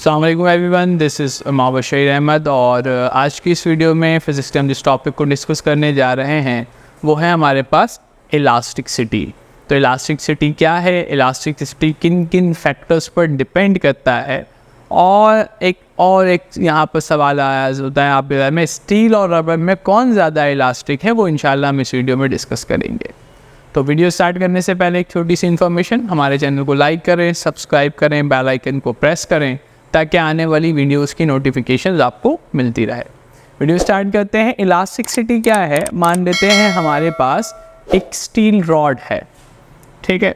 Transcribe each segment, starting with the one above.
अस्सलाम वालेकुम everyone, this is Bashir Ahmad और आज की इस वीडियो में फिज़िक्स के हम जिस टॉपिक को डिस्कस करने जा रहे हैं वो है हमारे पास इलास्टिसिटी। तो इलास्टिसिटी क्या है, इलास्टिसिटी किन किन फैक्टर्स पर डिपेंड करता है, और एक यहाँ पर सवाल आया होता है आप में स्टील और रबर में कौन ज़्यादा इलास्टिक है, वो इंशाल्लाह हम इस वीडियो में डिस्कस करेंगे। तो वीडियो स्टार्ट करने से पहले एक छोटी सी इन्फॉर्मेशन, हमारे चैनल को लाइक करें, सब्सक्राइब करें, बेल आइकन को प्रेस करें ताकि आने वाली वीडियोस की नोटिफिकेशंस आपको मिलती रहे। वीडियो स्टार्ट करते हैं। इलास्टिसिटी क्या है, मान लेते हैं हमारे पास एक स्टील रॉड है, ठीक है,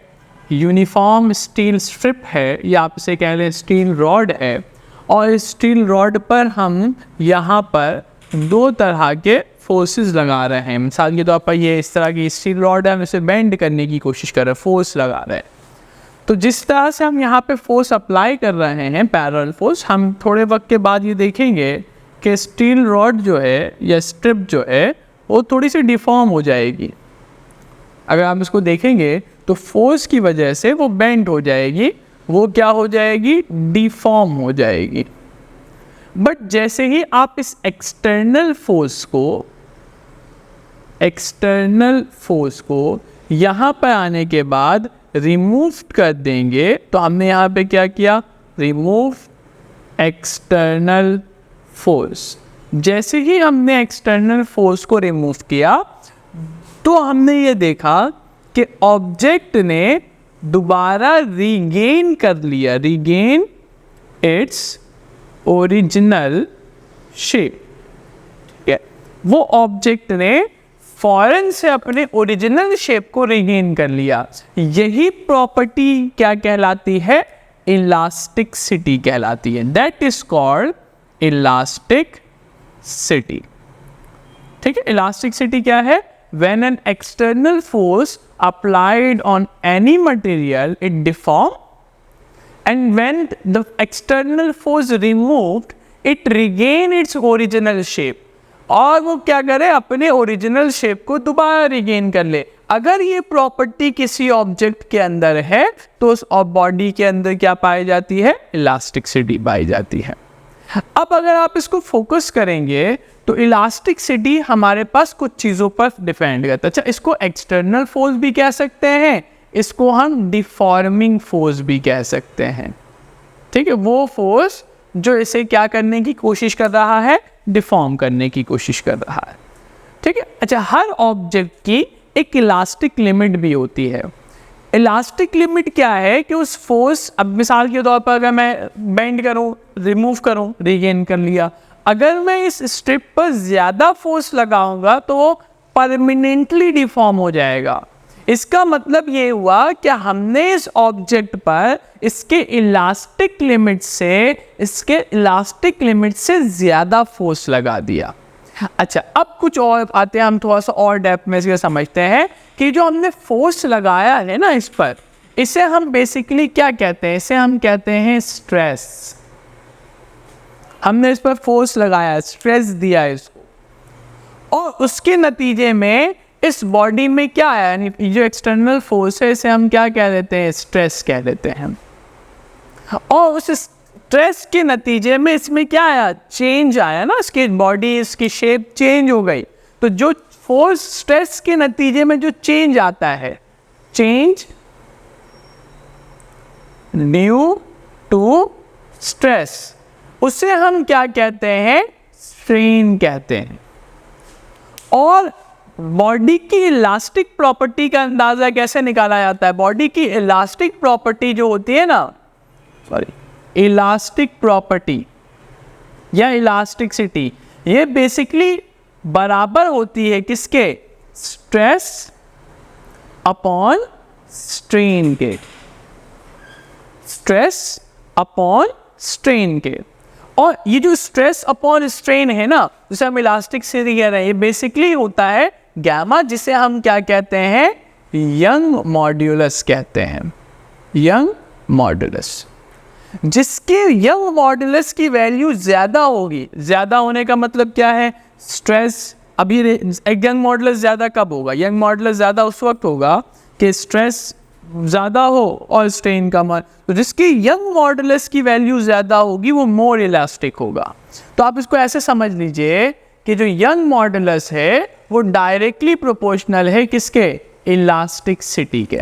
यूनिफॉर्म स्टील स्ट्रिप है या आप इसे कह लें स्टील रॉड है, और इस स्टील रॉड पर हम यहाँ पर दो तरह के फोर्सेस लगा रहे हैं। मिसाल के तौर पर ये इस तरह की स्टील रॉड है, हम इसे बेंड करने की कोशिश कर रहे हैं, फोर्स लगा रहे हैं। तो जिस तरह से हम यहाँ पे फोर्स अप्लाई कर रहे हैं, पैरेलल फोर्स, हम थोड़े वक्त के बाद ये देखेंगे कि स्टील रॉड जो है या स्ट्रिप जो है वो थोड़ी सी डिफॉर्म हो जाएगी। अगर आप इसको देखेंगे तो फोर्स की वजह से वो बेंड हो जाएगी, वो क्या हो जाएगी, डिफॉर्म हो जाएगी। बट जैसे ही आप इस एक्सटर्नल फोर्स को यहाँ पर आने के बाद रिमूव कर देंगे, तो हमने यहाँ पे क्या किया, रिमूव एक्सटर्नल फोर्स। जैसे ही हमने एक्सटर्नल फोर्स को रिमूव किया तो हमने ये देखा कि ऑब्जेक्ट ने दोबारा रीगेन कर लिया, रीगेन इट्स ओरिजिनल शेप। ठीक है, वो ऑब्जेक्ट ने फौरन से अपने ओरिजिनल शेप को रिगेन कर लिया। यही प्रॉपर्टी क्या कहलाती है, इलास्टिसिटी कहलाती है। That is called elasticity. ठीक है, इलास्टिसिटी क्या है, when an external force applied on any material it deform, and when the external force removed it regain its original shape, और वो क्या करे, अपने ओरिजिनल शेप को दोबारा रिगेन कर ले। अगर ये प्रॉपर्टी किसी ऑब्जेक्ट के अंदर है तो उस बॉडी के अंदर क्या पाई जाती है, इलास्टिसिटी पाई जाती है। अब अगर आप इसको फोकस करेंगे तो इलास्टिसिटी हमारे पास कुछ चीज़ों पर डिपेंड करता है। अच्छा, इसको एक्सटर्नल फोर्स भी कह सकते हैं, इसको हम डिफॉर्मिंग फोर्स भी कह सकते हैं। ठीक है, वो फोर्स जो इसे क्या करने की कोशिश कर रहा है, डिफॉर्म करने की कोशिश कर रहा है। ठीक है, अच्छा, हर ऑब्जेक्ट की एक इलास्टिक लिमिट भी होती है। इलास्टिक लिमिट क्या है कि उस फोर्स, अब मिसाल के तौर पर अगर मैं बेंड करूं, रिमूव करूं, रीगेन कर लिया, अगर मैं इस स्ट्रिप पर ज़्यादा फोर्स लगाऊंगा तो वो परमानेंटली डिफॉर्म हो जाएगा। इसका मतलब ये हुआ कि हमने इस ऑब्जेक्ट पर इसके इलास्टिक लिमिट से ज़्यादा फोर्स लगा दिया। अच्छा, अब कुछ और आते हैं, हम थोड़ा सा और डेप्थ में इसके समझते हैं कि जो हमने फोर्स लगाया है ना इस पर, इसे हम बेसिकली क्या कहते हैं, इसे हम कहते हैं स्ट्रेस। हमने इस पर फोर्स लगाया, स्ट्रेस दिया इसको, और उसके नतीजे में इस बॉडी में क्या आया, यानी जो एक्सटर्नल फोर्स है इसे हम क्या कह देते हैं, स्ट्रेस कह देते हैं। और उस स्ट्रेस के नतीजे में इसमें क्या आया, चेंज आया ना, इसकी बॉडी, इसकी शेप चेंज हो गई। तो जो फोर्स, स्ट्रेस के नतीजे में जो चेंज आता है, चेंज ड्यू टू स्ट्रेस, उसे हम क्या कहते हैं, स्ट्रेन कहते हैं। और बॉडी की इलास्टिक प्रॉपर्टी का अंदाज़ा कैसे निकाला जाता है, बॉडी की इलास्टिक प्रॉपर्टी जो होती है ना, इलास्टिक प्रॉपर्टी या इलास्टिसिटी, ये बेसिकली बराबर होती है किसके, स्ट्रेस अपॉन स्ट्रेन के, स्ट्रेस अपॉन स्ट्रेन के। और ये जो स्ट्रेस अपॉन स्ट्रेन है ना, जिसे हम इलास्टिसिटी कह रहे हैं, ये बेसिकली होता है गामा, जिसे हम क्या कहते हैं, यंग मॉड्यूलस कहते हैं, यंग मॉड्यूलस। जिसके यंग मॉड्यूलस की वैल्यू ज़्यादा होगी, ज़्यादा होने का मतलब क्या है, स्ट्रेस, अभी यंग मॉड्यूलस ज़्यादा कब होगा, यंग मॉड्यूलस ज़्यादा उस वक्त होगा कि स्ट्रेस ज़्यादा हो और स्ट्रेन कम हो, तो जिसकी यंग मॉडुलस की वैल्यू ज़्यादा होगी वो मोर इलास्टिक होगा। तो आप इसको ऐसे समझ लीजिए कि जो यंग मॉडुलस है वो डायरेक्टली प्रोपोर्शनल है किसके, इलास्टिसिटी के।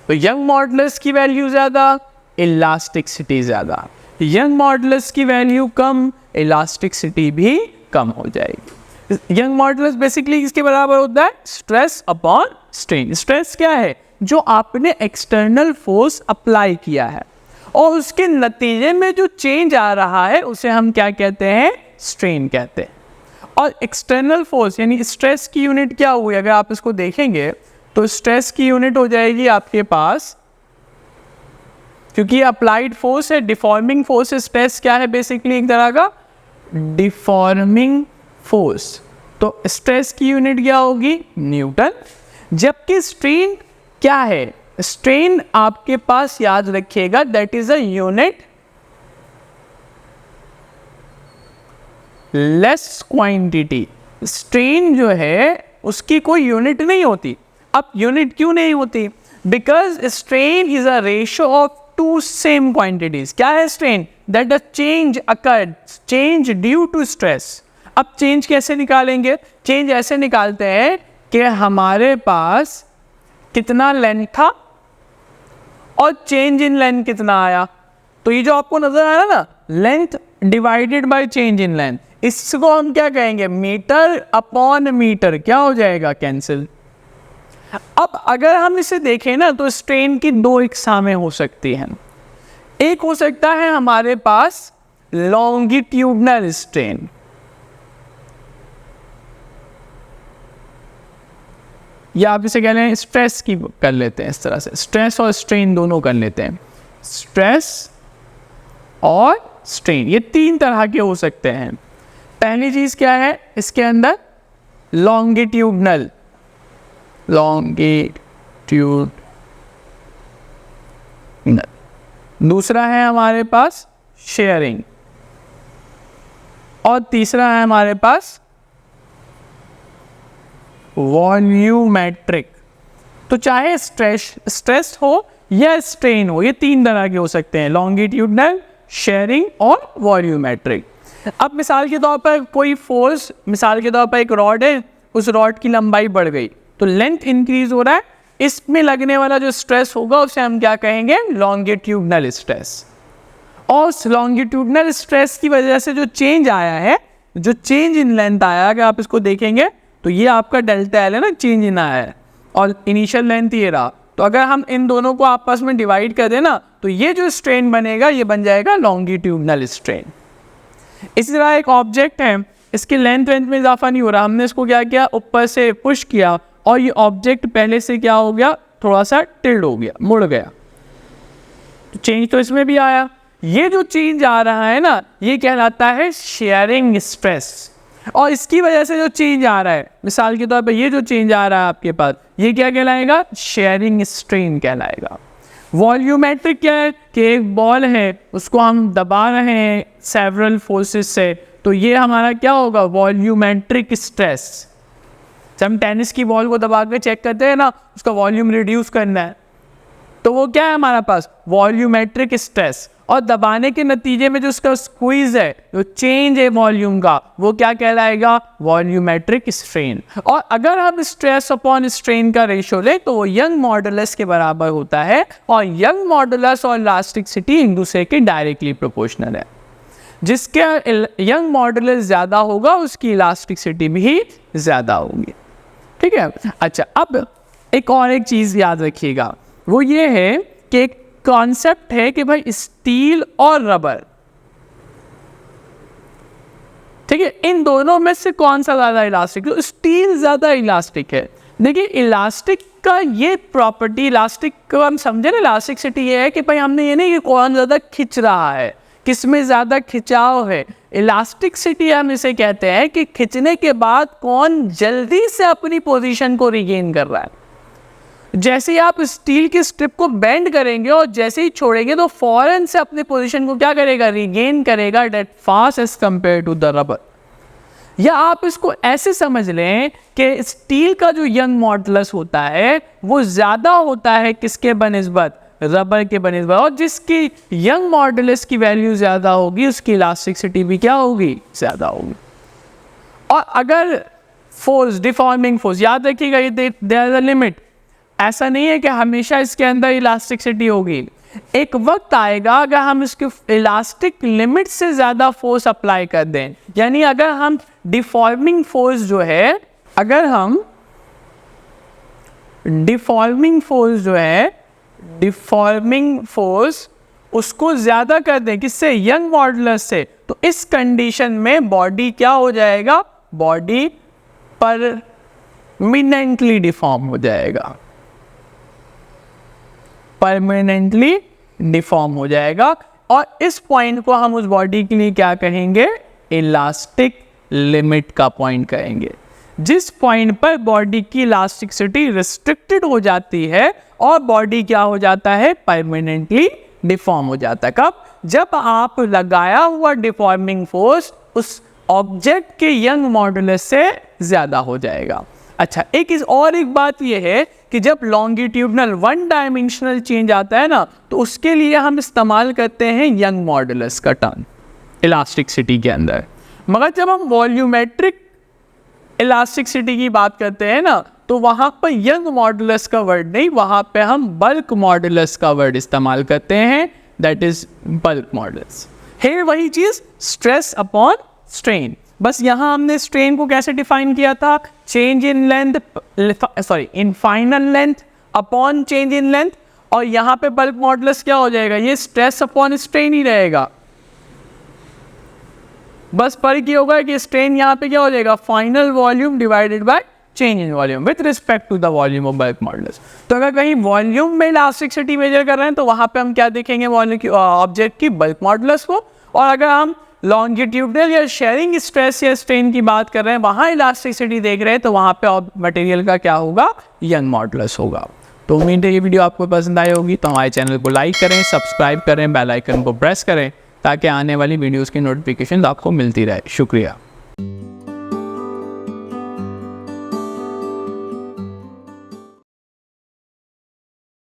तो यंग मॉडुलस की वैल्यू ज़्यादा, इलास्टिसिटी ज़्यादा, यंग मॉडुलस की वैल्यू कम, इलास्टिसिटी भी कम हो जाएगी। यंग मॉडुलस बेसिकली किसके बराबर होता है, स्ट्रेस अपॉन स्ट्रेन। स्ट्रेस क्या है, जो आपने एक्सटर्नल फोर्स अप्लाई किया है और उसके नतीजे में जो चेंज आ रहा है उसे हम क्या कहते हैं, स्ट्रेन कहते हैं। और एक्सटर्नल फोर्स यानी स्ट्रेस की यूनिट क्या हुई, अगर आप इसको देखेंगे तो स्ट्रेस की यूनिट हो जाएगी आपके पास, क्योंकि अप्लाइड फोर्स है, डिफॉर्मिंग फोर्स, स्ट्रेस क्या है बेसिकली एक तरह का डिफॉर्मिंग फोर्स, तो स्ट्रेस की यूनिट क्या होगी, न्यूटन। जबकि स्ट्रेन क्या है, स्ट्रेन आपके पास याद रखिएगा that is a unit less quantity. Strain जो है उसकी कोई यूनिट नहीं होती। अब यूनिट क्यों नहीं होती, because strain is a ratio of two same quantities. क्या है strain, that the change occurred, change due to stress. अब चेंज कैसे निकालेंगे, चेंज ऐसे निकालते हैं कि हमारे पास कितना लेंथ था और चेंज इन लेंथ कितना आया। तो ये जो आपको नजर आया ना, length divided by change in length, इसको हम क्या कहेंगे, मीटर अपॉन मीटर, क्या हो जाएगा, कैंसिल। अब अगर हम इसे देखें ना तो स्ट्रेन की दो इकसामें हो सकती हैं। एक हो सकता है हमारे पास लॉन्गिट्यूडनल स्ट्रेन, या आप इसे कह लें स्ट्रेस की कर लेते हैं, इस तरह से स्ट्रेस और स्ट्रेन दोनों कर लेते हैं। स्ट्रेस और स्ट्रेन ये तीन तरह के हो सकते हैं। पहली चीज क्या है इसके अंदर, लॉन्गिट्यूडनल, दूसरा है हमारे पास शेयरिंग, और तीसरा है हमारे पास वॉल्यूमेट्रिक। तो चाहे स्ट्रेस हो या स्ट्रेन हो, ये तीन तरह के हो सकते हैं, लॉन्गिट्यूडनल, शेयरिंग और वॉल्यूमेट्रिक। अब मिसाल के तौर पर कोई फोर्स, मिसाल के तौर पर एक रॉड है, उस रॉड की लंबाई बढ़ गई तो लेंथ इंक्रीज हो रहा है, इसमें लगने वाला जो स्ट्रेस होगा उसे हम क्या कहेंगे, लॉन्गिट्यूडनल स्ट्रेस। और उस लॉन्गिट्यूडनल स्ट्रेस की वजह से जो चेंज आया है, जो चेंज इन लेंथ आया, अगर आप इसको देखेंगे तो ये आपका डेल्टा एल है ना, चेंज इन आया है, और इनिशियल लेंथ ये रहा। तो अगर हम इन दोनों को आपस में डिवाइड कर दें ना तो ये जो स्ट्रेन बनेगा ये बन जाएगा लॉन्गिट्यूडनल स्ट्रेन। इसी तरह एक ऑब्जेक्ट है, इसकी लेंथ में इजाफा नहीं हो रहा, हमने इसको क्या किया, ऊपर से पुश किया और ये ऑब्जेक्ट पहले से क्या हो गया, थोड़ा सा टिल्ड हो गया, मुड़ गया, तो चेंज तो इसमें भी आया। ये जो चेंज आ रहा है ना ये कहलाता है शेयरिंग स्ट्रेस, और इसकी वजह से जो चेंज आ रहा है, मिसाल के तौर पर ये जो चेंज आ रहा है आपके पास, ये क्या कहलाएगा, शेयरिंग स्ट्रेन कहलाएगा। वॉल्यूमेट्रिक क्या है कि एक बॉल है उसको हम दबा रहे हैं सेवरल फोर्सेस से, तो ये हमारा क्या होगा, वॉल्यूमेट्रिक स्ट्रेस। जब हम टेनिस की बॉल को दबा के चेक करते हैं ना, उसका वॉल्यूम रिड्यूस करना है, तो वो क्या है हमारा पास, वॉल्यूमेट्रिक स्ट्रेस। और दबाने के नतीजे में जो उसका स्क्वीज है, जो चेंज है वॉल्यूम का, वो क्या कहलाएगा, वॉल्यूमेट्रिक स्ट्रेन। और अगर हम स्ट्रेस अपॉन स्ट्रेन का रेशियो लें तो वो यंग मॉडुलस के बराबर होता है, और यंग मॉडुलस और इलास्टिसिटी एक दूसरे के डायरेक्टली प्रोपोर्शनल है। जिसके यंग मॉडुलस ज़्यादा होगा उसकी इलास्टिसिटी भी ज़्यादा होगी, ठीक है। अच्छा, अब एक और एक चीज़ याद रखिएगा, वो ये है कि एक कॉन्सेप्ट है कि भाई स्टील और रबर, ठीक है, इन दोनों में से कौन सा ज़्यादा इलास्टिक, तो स्टील ज़्यादा इलास्टिक है। देखिए इलास्टिक का ये प्रॉपर्टी, इलास्टिक को हम समझे ना, इलास्टिसिटी ये है कि भाई हमने ये नहीं कि कौन ज़्यादा खिंच रहा है, किस में ज़्यादा खिंचाव है। इलास्टिसिटी हम इसे कहते हैं कि खिंचने के बाद कौन जल्दी से अपनी पोजीशन को रिगेन कर रहा है। जैसे ही आप स्टील की स्ट्रिप को बेंड करेंगे और जैसे ही छोड़ेंगे तो फौरन से अपने पोजीशन को क्या करेगा, रिगेन करेगा, that fast as compare to the rubber. या आप इसको ऐसे समझ लें कि स्टील का जो यंग मॉडुलस होता है वो ज़्यादा होता है किसके बनिस्बत, रबर के बनिस्बत, और जिसकी यंग मॉडुलस की वैल्यू ज़्यादा होगी उसकी इलास्टिसिटी भी क्या होगी, ज़्यादा होगी। और अगर फोर्स, डिफॉर्मिंग फोर्स, याद रखिएगा ये देयर इज अ लिमिट, ऐसा नहीं है कि हमेशा इसके अंदर इलास्टिसिटी होगी। एक वक्त आएगा अगर हम इसके इलास्टिक लिमिट से ज़्यादा फोर्स अप्लाई कर दें, यानी अगर हम डिफॉर्मिंग फोर्स जो है, अगर हम डिफॉर्मिंग फोर्स उसको ज़्यादा कर दें, किससे, यंग मॉडुलस से, तो इस कंडीशन में बॉडी क्या हो जाएगा, बॉडी परमानेंटली डिफॉर्म हो जाएगा, परमानेंटली डिफॉर्म हो जाएगा। और इस पॉइंट को हम उस बॉडी के लिए क्या कहेंगे, इलास्टिक लिमिट का पॉइंट कहेंगे। जिस पॉइंट पर बॉडी की इलास्टिसिटी रिस्ट्रिक्टेड हो जाती है और बॉडी क्या हो जाता है, परमानेंटली डिफॉर्म हो जाता है। कब, जब आप लगाया हुआ डिफॉर्मिंग फोर्स उस ऑब्जेक्ट के यंग मॉडुलस से ज्यादा हो जाएगा। अच्छा, एक बात यह है कि जब लॉन्गिट्यूडनल वन डायमेंशनल चेंज आता है ना, तो उसके लिए हम इस्तेमाल करते हैं यंग मॉडुलस का टर्म इलास्टिसिटी के अंदर। मगर जब हम वॉल्यूमेट्रिक इलास्टिसिटी की बात करते हैं ना, तो वहां पर यंग मॉडुलस का वर्ड नहीं, वहां पे हम बल्क मॉडुलस का वर्ड इस्तेमाल करते हैं, दैट इज बल्क मॉडुलस। है वही चीज, स्ट्रेस अपॉन स्ट्रेन। बस यहां हमने स्ट्रेन को कैसे डिफाइन किया था, change in length, in final length upon change in length, और यहां पे बल्क मॉडुलस क्या हो जाएगा, ये स्ट्रेस अपॉन स्ट्रेन ही रहेगा। बस फर्क ये होगा कि स्ट्रेन यहाँ पे क्या हो जाएगा, final volume divided by change in volume with respect to the volume of bulk modulus. तो अगर कहीं वॉल्यूम में इलास्टिसिटी मेजर कर रहे हैं तो वहां पे हम क्या देखेंगे, वॉल्यूम की ऑब्जेक्ट की बल्क मॉडुलस को, और अगर हम लॉन्गिट्यूडनल या शेयरिंग स्ट्रेस या स्ट्रेन की बात कर रहे हैं, वहां इलास्टिसिटी देख रहे हैं, तो वहां पे मटेरियल का क्या होगा, यंग मॉडुलस होगा। तो उम्मीद है ये वीडियो आपको पसंद आई होगी। तो हमारे चैनल को लाइक करें, सब्सक्राइब करें, बेल आइकन को प्रेस करें ताकि आने वाली वीडियोस की नोटिफिकेशन आपको मिलती रहे। शुक्रिया।